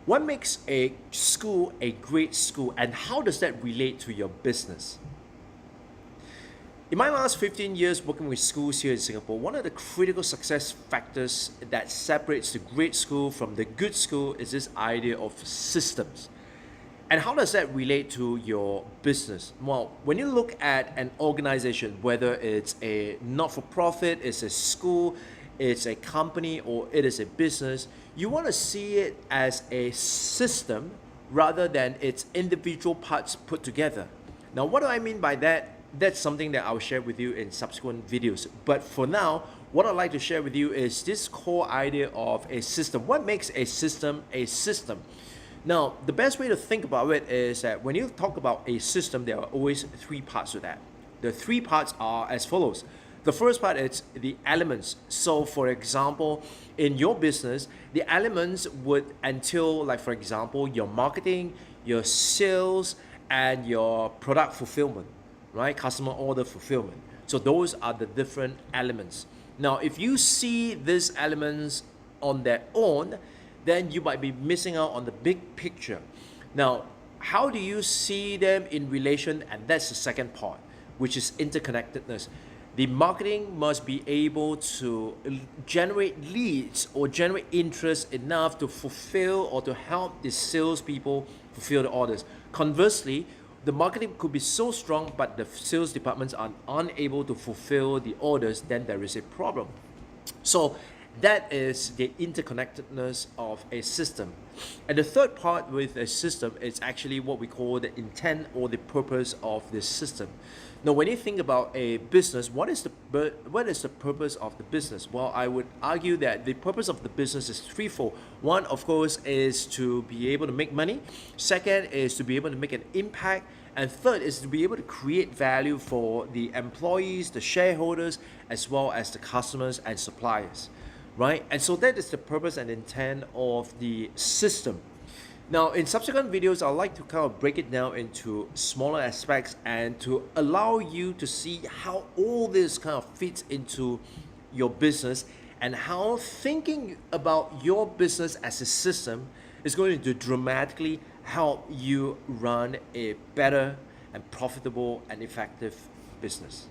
What makes a school a great school, and how does that relate to your business? In my last 15 years working with schools here in Singapore, one of the critical success factors that separates the great school from the good school is this idea of systems. And how does that relate to your business? Well, when you look at an organization, whether it's a not-for-profit, it's a school, it's a company, or it is a business, you want to see it as a system rather than its individual parts put together. Now, what do I mean by that? That's something that I'll share with you in subsequent videos. But for now, what I'd like to share with you is this core idea of a system. What makes a system a system? Now, the best way to think about it is that when you talk about a system, there are always three parts to that. The three parts are as follows. The first part is the elements. So for example, in your business, the elements would entail, like for example, your marketing, your sales, and your product fulfillment, right? Customer order fulfillment. So those are the different elements. Now, if you see these elements on their own, then you might be missing out on the big picture. Now, how do you see them in relation? And that's the second part, which is interconnectedness. The marketing must be able to generate leads or generate interest enough to fulfill or to help the salespeople fulfill the orders. Conversely, the marketing could be so strong, but the sales departments are unable to fulfill the orders, then there is a problem. So that is the interconnectedness of a system. And the third part with a system is actually what we call the intent or the purpose of the system. Now, when you think about a business, what is the purpose of the business? Well, I would argue that the purpose of the business is threefold. One, of course, is to be able to make money. Second is to be able to make an impact. And third is to be able to create value for the employees, the shareholders, as well as the customers and suppliers, right? And so that is the purpose and intent of the system. Now, in subsequent videos, I'd like to kind of break it down into smaller aspects and to allow you to see how all this kind of fits into your business and how thinking about your business as a system is going to dramatically help you run a better and profitable and effective business.